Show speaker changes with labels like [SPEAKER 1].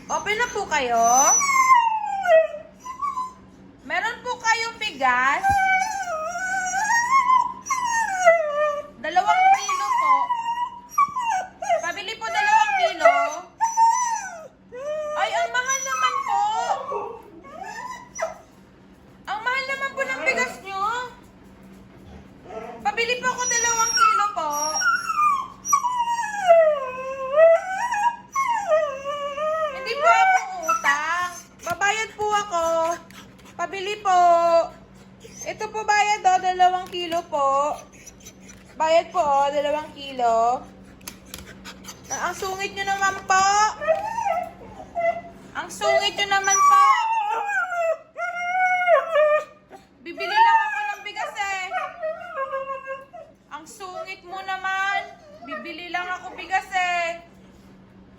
[SPEAKER 1] Open na po kayo. Meron po kayong bigas. 2 kilo po. Pabili po 2 kilo. Ay, ang mahal naman po. Ang mahal naman po ng bigas nyo. Pabili po ako 2 kilo po. Hindi po ako utang. Babayad po ako. Pabili po. Ito po bayad o, 2 kilo po. Bayad po o, 2 kilo. Ang sungit nyo naman po. Ang sungit nyo naman